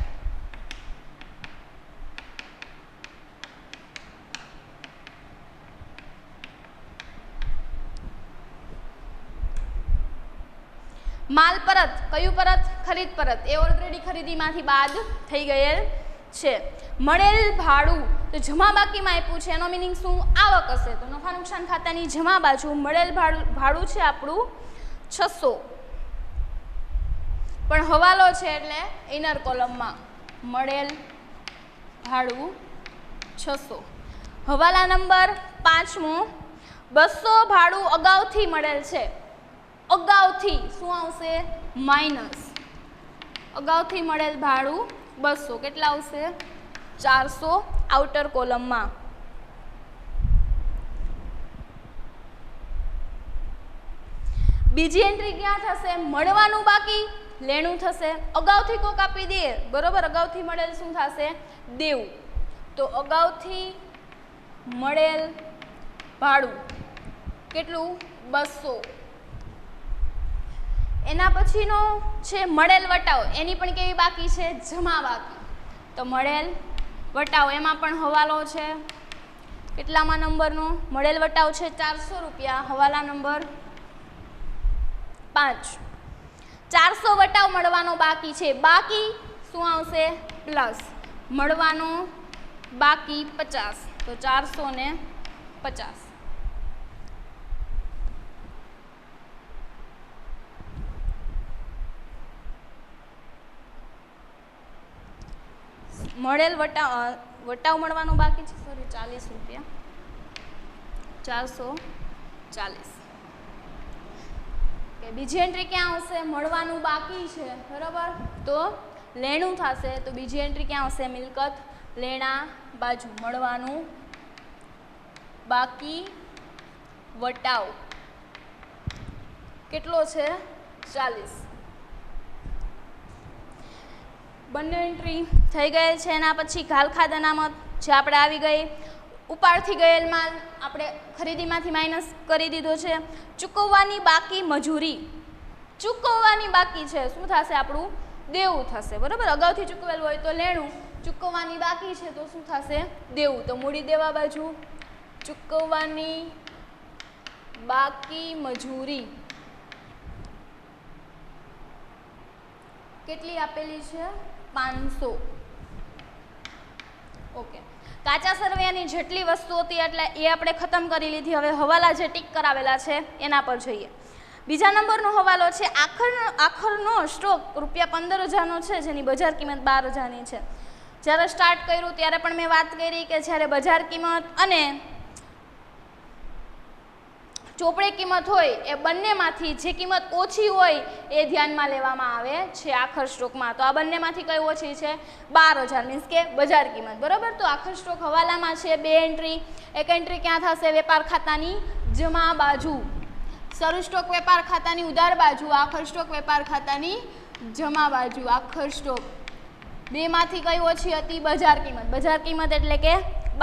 માલ પરત, કયું પરત? ખરીદ પરત. એ ઓલરેડી ખરીદીમાંથી બાદ થઈ ગયેલ છે. મળેલ ભાડું, તો જમા બાકીમાં આપ્યું છે, એનો મિનિંગ શું? આવક હશે. તો નફા નુકસાન ખાતાની જમા બાજુ મળેલ ભાડું છે આપણું 600, પણ હવાલો છે એટલે ઇનર કોલમમાં મળેલ ભાડું 600. હવાલા નંબર 5મો, 200 ભાડું અગાઉથી મળેલ છે. અગાઉથી શું આવશે? માઇનસ. અગાઉથી મળેલ ભાડું 200, કેટલા આવશે? 400 આઉટર કોલમમાં. બીજી એન્ટ્રી ક્યાં થશે? મળવાનું બાકી, લેણું થશે. અગાઉથી કોક આપી દે, બરોબર. અગાઉથી મળેલ શું થશે? દેવું. તો અગાઉથી મળેલ ભાડું કેટલું? 200. એના પછીનો છે મળેલ વટાવ. એની પણ કેવી બાકી છે? જમા બાકી. તો મળેલ વટાવ, એમાં પણ હવાલો છે. કેટલામાં નંબરનો? મળેલ વટાવ છે 400 રૂપિયા. હવાલા નંબર 5. 400 વટાવ મળવાનો બાકી છે. બાકી શું આવશે? પ્લસ. મળવાનો બાકી 50. તો 400 ને 50. મળેલ વટાવ મળવાનો બાકી છે, સોરી, 40 રૂપિયા. 440. કે બીજી એન્ટ્રી ક્યાં આવશે? મળવાનું બાકી છે, બરાબર. તો લેણું થશે. તો બીજી એન્ટ્રી ક્યાં આવશે? મિલકત લેણા બાજુ મળવાનું બાકી વટાવ કેટલો છે? 40. બંને એન્ટ્રી થઈ ગયેલ છે. એના પછી ઘાલખાદ અનામત જે આપણે આવી ગઈ. ઉપાડથી ગયેલ માલ આપણે ખરીદીમાંથી માઇનસ કરી દીધો છે. ચૂકવવાની બાકી મજૂરી. ચૂકવવાની બાકી છે, શું થશે? આપણું દેવું થશે, બરાબર. અગાઉથી ચૂકવેલું હોય તો લેણું, ચૂકવવાની બાકી છે તો શું થશે? દેવું. તો મૂડી દેવા બાજુ ચૂકવવાની બાકી મજૂરી કેટલી આપેલી છે? 500. ઓકે. કાચા સરવૈયાની જેટલી વસ્તુ હતી એટલે એ આપણે ખતમ કરી લીધી. હવે હવાલા જે ટીક કરાવેલા છે એના પર જોઈએ. બીજા નંબરનો હવાલો છે આખરનો સ્ટોક ₹15,000નો છે, જેની બજાર કિંમત 12,000ની છે. જ્યારે સ્ટાર્ટ કર્યું ત્યારે પણ મેં વાત કરી કે જ્યારે બજાર કિંમત અને ચોપડે કિંમત હોય એ બંનેમાંથી જે કિંમત ઓછી હોય એ ધ્યાનમાં લેવામાં આવે છે આખર સ્ટોકમાં. તો આ બંનેમાંથી કઈ ઓછી છે? 12,000, મીન્સ કે બજાર કિંમત, બરાબર. તો આખર સ્ટોક હવાલામાં છે 2 એન્ટ્રી. એક એન્ટ્રી ક્યાં થશે? વેપાર ખાતાની જમા બાજુ. શરૂ સ્ટોક વેપાર ખાતાની ઉધાર બાજુ, આખર સ્ટોક વેપાર ખાતાની જમા બાજુ. આખર સ્ટોક બેમાંથી કઈ ઓછી હતી? બજાર કિંમત. બજાર કિંમત એટલે કે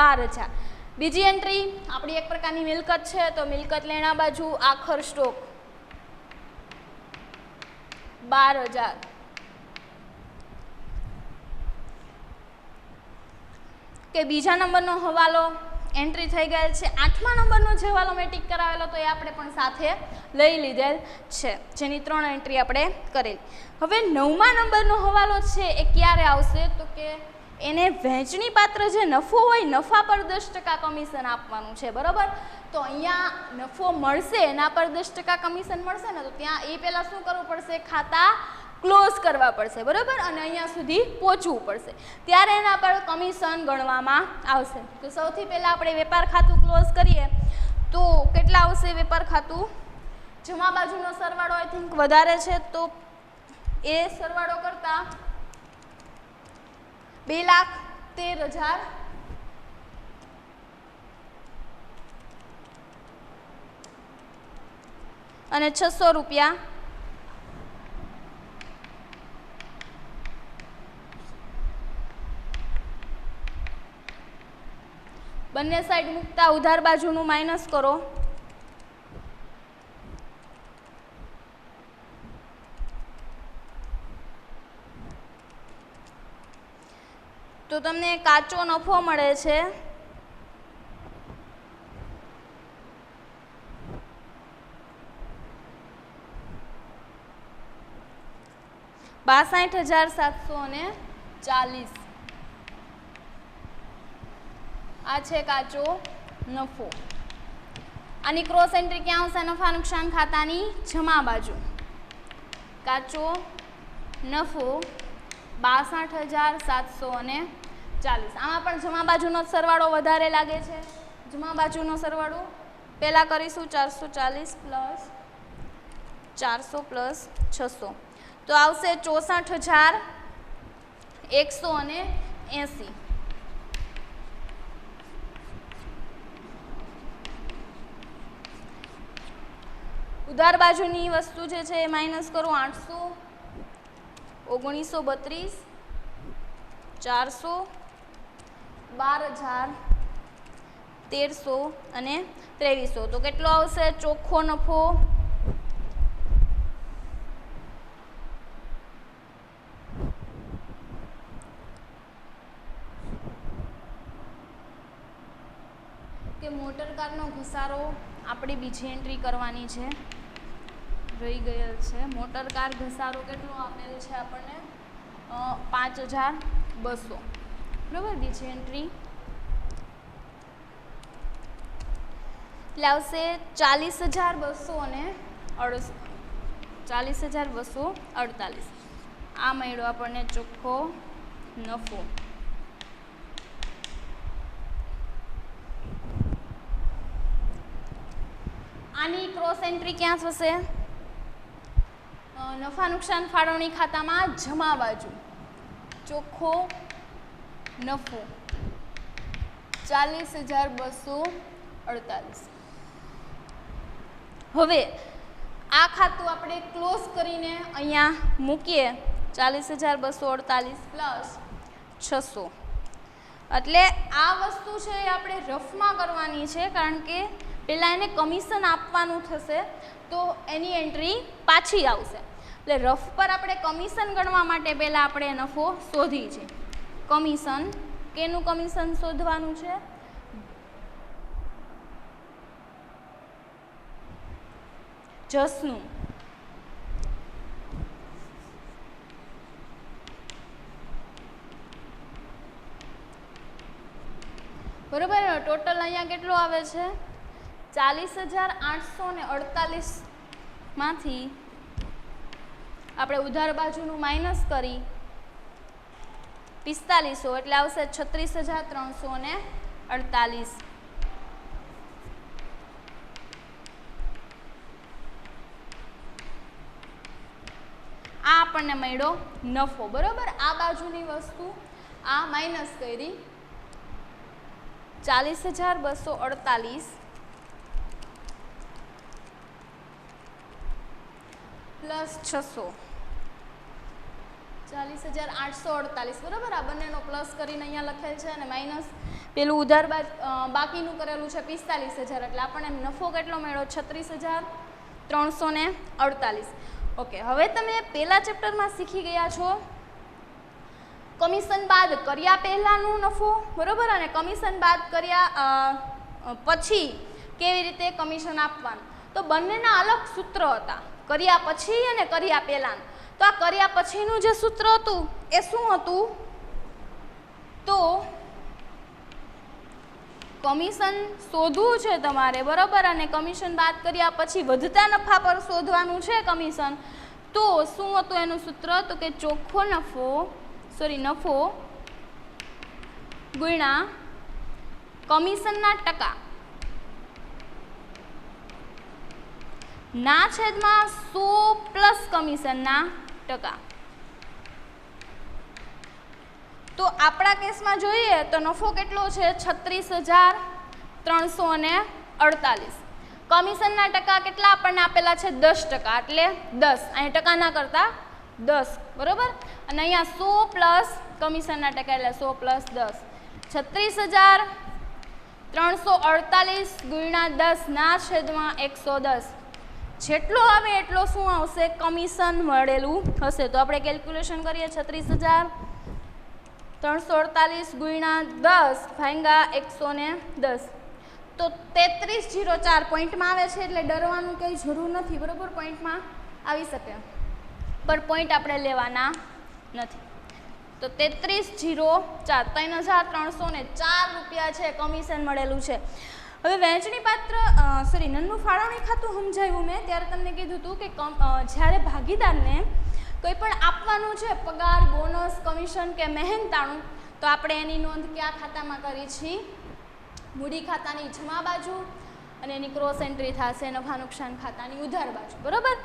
12,000. બીજી એન્ટ્રી આપણી એક પ્રકારની મિલકત છે, તો મિલકત લેણા બાજુ આખર સ્ટોક 12,000. કે બીજા નંબરનો હવાલો એન્ટ્રી થઈ ગયેલ છે. 8મા નંબરનો જે હવાલો મેં ટીક કરાવેલો તો એ આપણે પણ સાથે લઈ લીધેલ છે, જેની 3 એન્ટ્રી આપણે કરેલી. હવે 9મા નંબરનો હવાલો છે એ ક્યારે આવશે? તો કે એને વહેંચણી પાત્ર જે નફો હોય, નફા પર 10% કમિશન આપવાનું છે, બરાબર. તો અહીંયા નફો મળશે, એના પર 10% કમિશન મળશે ને, તો ત્યાં એ પહેલાં શું કરવું પડશે? ખાતા ક્લોઝ કરવા પડશે, બરાબર. અને અહીંયા સુધી પહોંચવું પડશે, ત્યારે એના પર કમિશન ગણવામાં આવશે. તો સૌથી પહેલાં આપણે વેપાર ખાતું ક્લોઝ કરીએ તો કેટલા આવશે? વેપાર ખાતું જમા બાજુનો સરવાળો આઈ થિંક વધારે છે, તો એ સરવાળો કરતા 2,13,000 અને 600 રૂપિયા બંને સાઈડ મૂકતા ઉધાર બાજુનું માઇનસ કરો. તો તમને કાચો નફો મળે છે 62,740. આ છે કાચો નફો. આની ક્રોસ એન્ટ્રી ક્યાં આવશે? નફા નુકસાન ખાતાની જમા બાજુ. કાચો નફો 62,740. આમાં પણ જમા બાજુનો સરવાળો વધારે લાગે છે. જમા બાજુનો સરવાળો પહેલાં કરીશું 440 પ્લસ 400 પ્લસ 600 તો આવશે 64,180. ઉધાર બાજુની વસ્તુ જે છે એ માઇનસ કરો. 800, 1932, 400, 12,000, 1300 અને 2300. તો કેટલો આવશે ચોખ્ખો નફો? કે મોટર કારનો ઘસારો આપણી બીજી એન્ટ્રી કરવાની છે, રહી ગયેલ છે. મોટર કાર ઘસારો કેટલો આપેલ છે આપણને? 5,200. બરાબર, બીજી એન્ટ્રી એટલે આવશે 40,248. આ મળ્યો આપણને ચોખ્ખો નફો. આની ક્રોસ એન્ટ્રી ક્યાં થશે? નફા નુકસાન ફાળવણી ખાતામાં જમા બાજુ. ચોખ્ખો નફો 40,248. હવે આ ખાતું આપણે ક્લોઝ કરીને અહીંયા મૂકીએ 40,248 પ્લસ 600. એટલે આ વસ્તુ છે એ આપણે રફમાં કરવાની છે, કારણ કે પહેલાં એને કમિશન આપવાનું થશે તો એની એન્ટ્રી પાછી આવશે. એટલે રફ પર આપણે કમિશન ગણવા માટે પહેલાં આપણે નફો શોધી છે. કમિશન, કેનું કમિશન શોધવાનું છે? જસનું. બરોબર, ટોટલ અહીંયા કેટલો આવે છે? 40,848 માંથી આપણે ઉધાર બાજુનું માઇનસ કરી 4500 એટલે આવશે 36,348. આ આપણને મળ્યો નફો. બરોબર, આ બાજુની વસ્તુ આ માઇનસ કરી 40,248 પ્લસ 600 40,848. બરાબર, આ બંનેનો પ્લસ કરીને અહીંયા લખેલ છે અને માઇનસ પેલું ઉધાર બાકીનું કરેલું છે 45,000. એટલે આપણને નફો કેટલો મળ્યો? 36,348. ઓકે, હવે તમે પહેલા ચેપ્ટરમાં શીખી ગયા છો કમિશન બાદ કર્યા પહેલાંનું નફો, બરાબર, અને કમિશન બાદ કર્યા પછી કેવી રીતે કમિશન આપવાનું. તો બંનેના અલગ સૂત્ર હતા, કર્યા પછી અને કર્યા પહેલાં. તો આ કર્યા પછીનું જે સૂત્ર હતું એ શું હતું? તો કમિશન શોધવું છે તમારે, બરાબર, અને કમિશન બાદ કર્યા પછી વધતા નફા પર શોધવાનું છે કમિશન. તો શું હતું એનું સૂત્ર? તો કે ચોખ્ખો નફો ગુણ્યા કમિશનના ટકા ના છેદમાં 100 પ્લસ કમિશનના ટકા. તો આપણા કેસમાં જોઈએ તો નફો કેટલો છે? 36,348. કમિશનના ટકા કેટલા આપણને આપેલા છે? 10%. એટલે 10, અહીં ટકા ના કરતા 10, બરોબર. અને અહીંયા 100 પ્લસ કમિશનના ટકા એટલે 100 પ્લસ 10, 348 ગુણ્યા 10 ના છેદમાં 110 જેટલો આવે એટલો શું આવશે કમિશન મળેલું હશે. તો આપણે કેલ્ક્યુલેશન કરીએ 36,348 ગુણ્યા 10 ભાગ્યા 110 તો 3304 પોઈન્ટમાં આવે છે એટલે ડરવાનું કંઈ જરૂર નથી બરાબર. પોઈન્ટમાં આવી શકે પણ પોઈન્ટ આપણે લેવાના નથી. તો 3304 3,304 રૂપિયા છે કમિશન મળેલું છે. હવે વહેંચણી પાત્ર નન્નું ફાળવણી ખાતું સમજાવ્યું મેં ત્યારે તમને કીધું હતું કે જ્યારે ભાગીદારને કંઈ પણ આપવાનું છે પગાર બોનસ કમિશન કે મહેનતાણું તો આપણે એની નોંધ કયા ખાતામાં કરી છીએ મૂડી ખાતાની જમા બાજુ અને એની ક્રોસ એન્ટ્રી થશે નફા નુકસાન ખાતાની ઉધાર બાજુ બરાબર.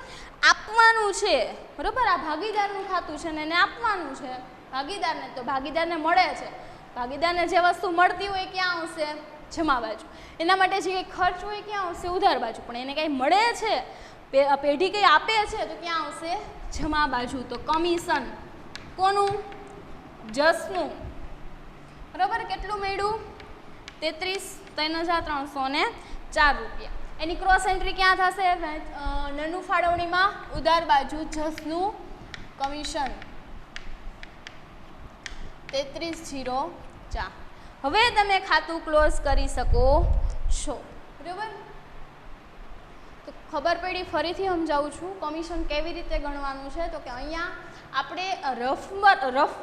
આપવાનું છે બરાબર. આ ભાગીદારનું ખાતું છે ને એને આપવાનું છે ભાગીદારને તો ભાગીદારને મળે છે. ભાગીદારને જે વસ્તુ મળતી હોય ક્યાં આવશે જમા બાજુ. એના માટે જે કંઈ ખર્ચ હોય ક્યાં આવશે ઉધાર બાજુ. પણ એને કંઈ મળે છે પેઢી કંઈ આપે છે તો ક્યાં આવશે જમા બાજુ. તો કમિશન કોનું જસનું બરાબર. કેટલું મળ્યું 33,304 રૂપિયા. એની ક્રોસ એન્ટ્રી ક્યાં થશે નન્નું ફાળવણીમાં ઉધાર બાજુ જસનું કમિશન 3304. હવે તમે ખાતું ક્લોઝ કરી શકો છો બરાબર. તો ખબર પડી ફરીથી સમજાવું છું કમિશન કેવી રીતે ગણવાનું છે. તો કે અહીંયા આપણે રફ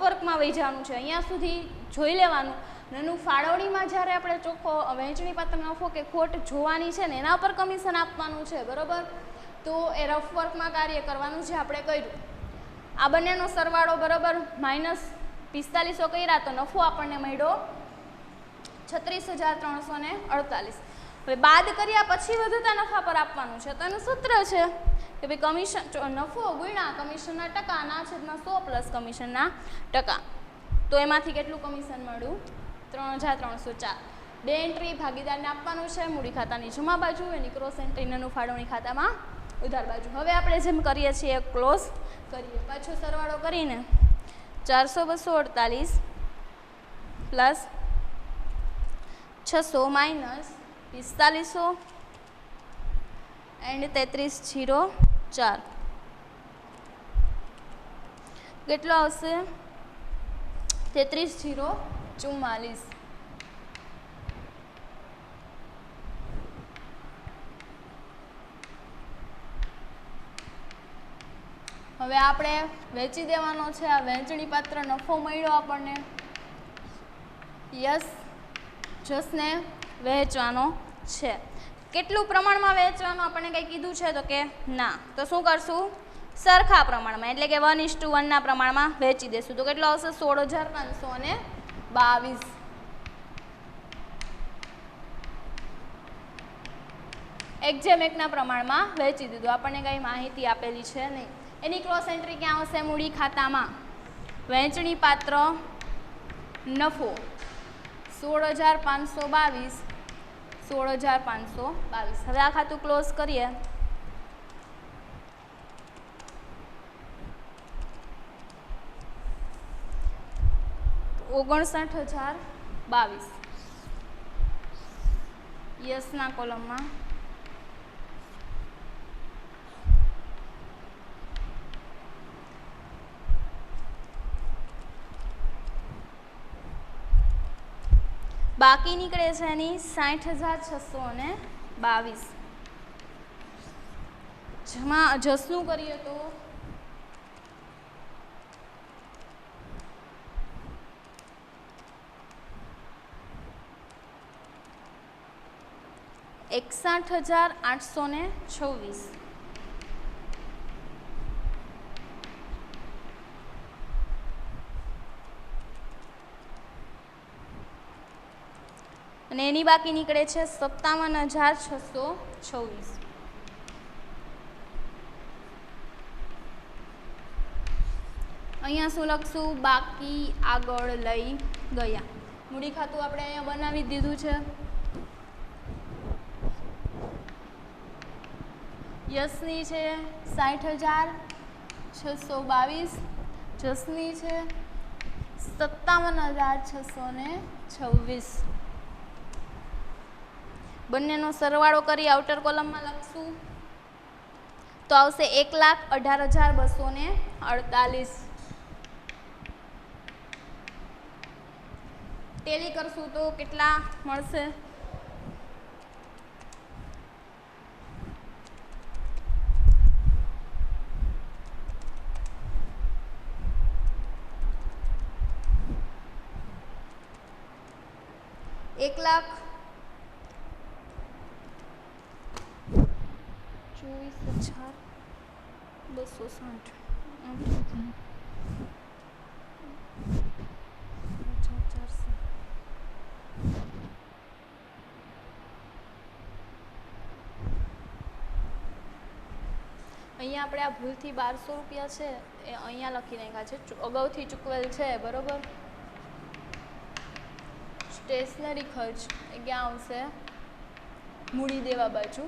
વર્કમાં વહી જવાનું છે. અહીંયા સુધી જોઈ લેવાનું નન્નું ફાળવણીમાં જ્યારે આપણે ચોખ્ખો વહેંચણી પાત્ર નફો કે ખોટ જોવાની છે ને એના ઉપર કમિશન આપવાનું છે બરાબર. તો એ રફ વર્કમાં કાર્ય કરવાનું છે આપણે કર્યું. આ બંનેનો સરવાળો બરાબર -4500 કર્યા તો નફો આપણને મળ્યો 36,348. હવે બાદ કર્યા પછી વધતા નફા પર આપવાનું છે. તો એનું સૂત્ર છે કે ભાઈ કમિશન નફો ગુણ્યા કમિશનના ટકા ના છેદમાં 100 પ્લસ કમિશનના ટકા. તો એમાંથી કેટલું કમિશન મળ્યું 3,304. બે એન્ટ્રી ભાગીદારને આપવાનું છે મૂડી ખાતાની જમા બાજુ એની ક્રોસ એન્ટ્રી નન્નું ફાળવણી ખાતામાં ઉધાર બાજુ. હવે આપણે જેમ કરીએ છીએ ક્લોઝ કરીએ. પાછો સરવાળો કરીને 400,248 પ્લસ 600 માઇનસ 4500 એન્ડ 3304 કેટલો આવશે 33,044. હવે આપણે વેચી દેવાનો છે. આ વહેંચણી પાત્ર નફો મળ્યો આપણને જસને વહેંચવાનો છે. કેટલું પ્રમાણમાં વહેંચવાનું આપણને કંઈ કીધું છે તો કે ના. તો શું કરશું સરખા પ્રમાણમાં એટલે કે 1:1 પ્રમાણમાં વેચી દેશું. તો કેટલો આવશે 16,522. એક જેમ એકના પ્રમાણમાં વેચી દીધું. આપણને કંઈ માહિતી આપેલી છે નહીં. એની ક્રોસ એન્ટ્રી ક્યાં આવશે મૂડી ખાતામાં વહેંચણી પાત્ર નફો 16,522 16,522. હવે આ ખાતું ક્લોઝ કરીએ. $59,022 યસના કોલમમાં બાકી નીકળે છે એની 60,622. જસનું કરીએ તો $61,826. અને એની બાકી નીકળે છે 57,626. અહીંયા શું લખશું બાકી આગળ લઈ ગયા. મૂડી ખાતું આપણે અહીંયા બનાવી દીધું છે. યસની છે 60,622. જસની છે 57,626. બંનેનો સરવાળો કરી આઉટર કોલમમાં લખશું તો આવશે 1,18,248. ટેલી કરશું તો કેટલા મળશે? એક લાખ 24,260. અહીંયા આપણે આ ભૂલથી 1200 રૂપિયા છે એ અહીંયા લખી નાખ્યા છે, અગાઉથી ચૂકવેલ છે, બરોબર. સ્ટેશનરી ખર્ચ એ ક્યાં આવશે? મૂડી દેવા બાજુ.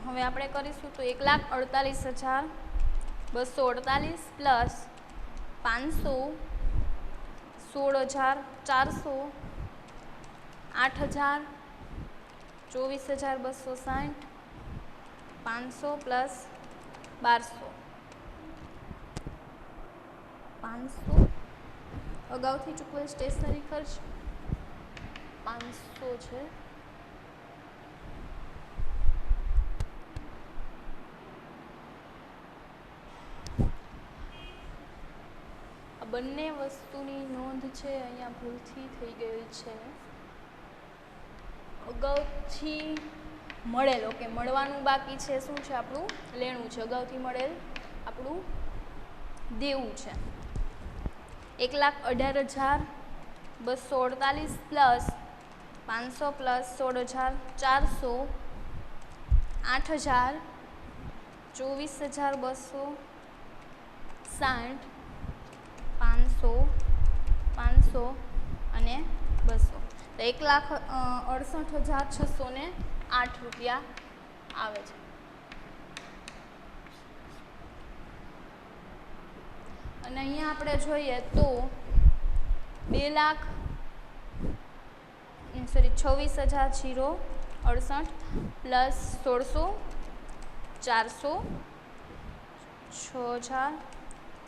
હવે આપણે કરીશું તો 1,48,248 પ્લસ 500, 16,400, 8,000, 24,260, 500 પ્લસ 1200, 500 અગાઉથી ચૂકવેલ સ્ટેશનરી ખર્ચ 500 છે. બંને વસ્તુની નોંધ છે અહીંયા ભૂલથી થઈ ગયેલ છે. અગાઉથી મળેલ, ઓકે, મળવાનું બાકી છે. શું છે? આપણું લેણું છે. અગાઉથી મળેલ આપણું દેવું છે. 1,18,248 પ્લસ 500 પ્લસ 16,400, 8,000, 24,260, 500, 500 અને 200, તો 1,68,608 રૂપિયા આવે છે. અને અહીંયા આપણે જોઈએ તો 26,068 પ્લસ 1600, 400, 6,000,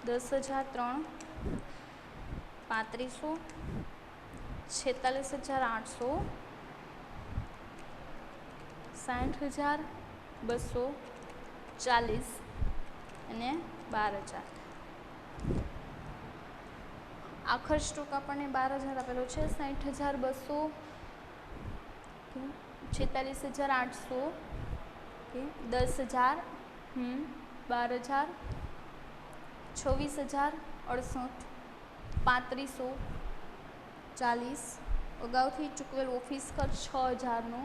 10,003, 3500, 46,800, 60,240 અને 12,000. આખર સ્ટોક આપણને 12,000 આપેલો છે. 60,200, 46,800, 10,000, 12,000, 26,068, 3500, 40. અગાઉથી ચૂકવેલ ઓફિસ ખર્ચ 6,000નો,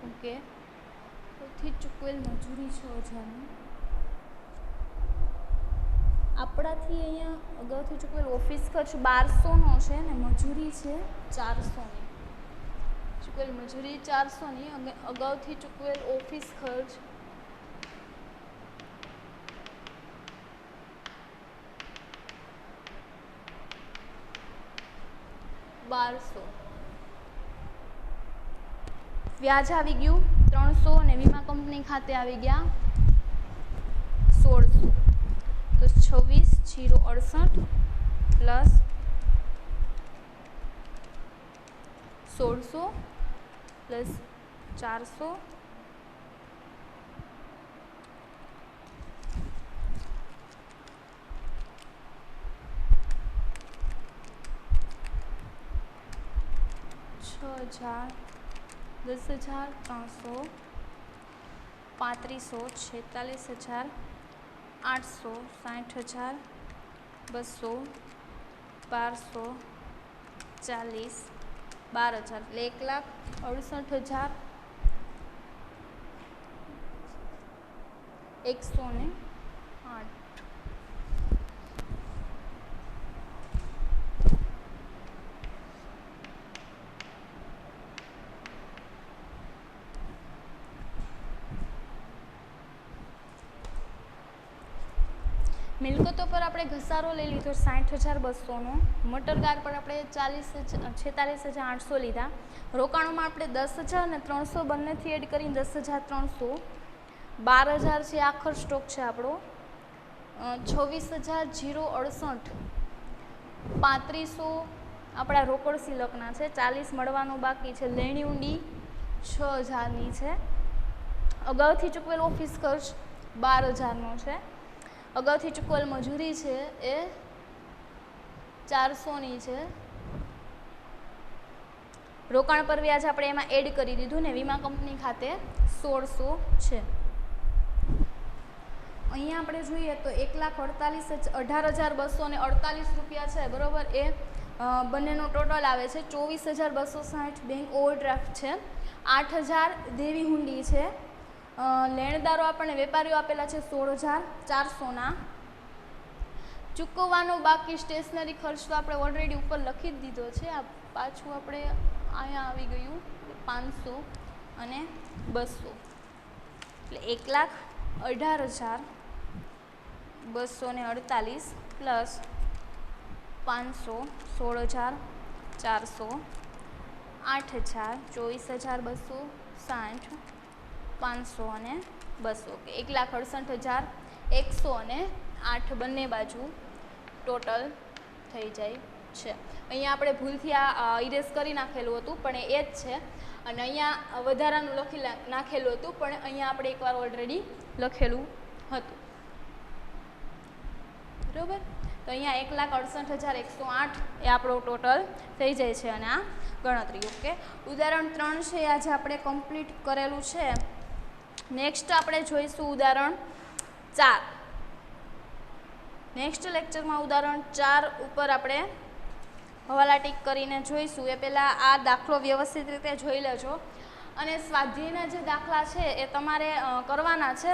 ઓકે. અગાઉથી ચૂકવેલ મજૂરી 6,000નો. આપણાથી અહીંયા અગાઉથી ચૂકવેલ ઓફિસ ખર્ચ 1200નો છે ને મજૂરી છે 400ની. ચૂકવેલ મજૂરી 400ની, અગાઉથી ચૂકવેલ ઓફિસ ખર્ચ 1200. વ્યાજ આવી ગયું 300 અને વીમા કંપની ખાતે આવી ગયા 1600. તો 26,068 પ્લસ 1600 પ્લસ 400, હજાર, 10,300, 3500, 46,800, 60,200, 1200, 40, 12,000 એટલે 1,68,108. મિલકતો પર આપણે ઘસારો લઈ લીધો 60,200નો, મોટરકાર પર આપણે 46,800 લીધા, રોકાણોમાં આપણે 10,300 બંનેથી એડ કરીને 10,300, 12,000 છે આખર સ્ટોક છે આપણો, 26,068, 3500 આપણા રોકડ સિલકના છે, 40 મળવાનું બાકી છે, લેણી ઊંડી 6,000ની છે, અગાઉથી ચૂકવેલ ઓફિસ ખર્ચ 12,000નો છે, અગાઉથી ચૂકવેલ મજૂરી છે એ 400ની છે, રોકાણ પર વ્યાજ આપણે એમાં એડ કરી દીધું ને વીમા કંપની ખાતે 1,600 છે. અહીંયા આપણે જોઈએ તો 1,18,248 રૂપિયા છે બરોબર, એ બંનેનો ટોટલ આવે છે 24,260 બેંક ઓવરડ્રાફ્ટ છે, 8,000 દેવી હુંડી છે, લેણદારો આપણને વેપારીઓ આપેલા છે 16,400ના, ચૂકવવાનો બાકી સ્ટેશનરી ખર્ચ તો આપણે ઓલરેડી ઉપર લખી જ દીધો છે, આ પાછું આપણે અહીંયા આવી ગયું 500 અને 200 એટલે 1,18,248 પ્લસ 500 16,400, 8,000 24,260, 500 અને 200 કે 1,68,100 અને 8 બંને બાજુ ટોટલ થઈ જાય છે. અહીંયા આપણે ભૂલથી આ ઇરેઝ કરી નાખેલું હતું પણ એ જ છે, અને અહીંયા વધારાનું લખી નાખેલું હતું પણ અહીંયા આપણે એકવાર ઓલરેડી લખેલું હતું બરાબર. તો અહીંયા 1,68,108 એ આપણો ટોટલ થઈ જાય છે અને આ ગણતરી. ઓકે, ઉદાહરણ 3 છે આજે આપણે કમ્પ્લીટ કરેલું છે. નેક્સ્ટ આપણે જોઈશું ઉદાહરણ 4. નેક્સ્ટ લેક્ચરમાં ઉદાહરણ 4 ઉપર આપણે હવાલા ટીક કરીને જોઈશું. એ પહેલાં આ દાખલો વ્યવસ્થિત રીતે જોઈ લેજો, અને સ્વાધ્યાયના જે દાખલા છે એ તમારે કરવાના છે,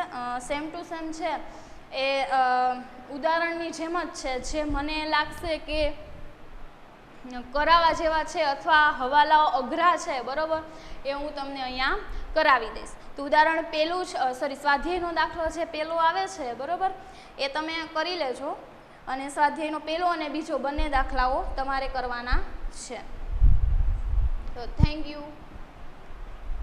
સેમ ટુ સેમ છે એ ઉદાહરણની જેમ જ છે. જે મને લાગશે કે કરાવવા જેવા છે અથવા હવાલાઓ અઘરા છે બરાબર, એ હું તમને અહીંયા કરાવી દઈશ. તો ઉદાહરણ પહેલું સ્વાધ્યાયનો દાખલો જે પહેલો આવે છે બરાબર, એ તમે કરી લેજો, અને સ્વાધ્યાયનો પહેલો અને બીજો બંને દાખલાઓ તમારે કરવાના છે. તો થેન્ક યુ.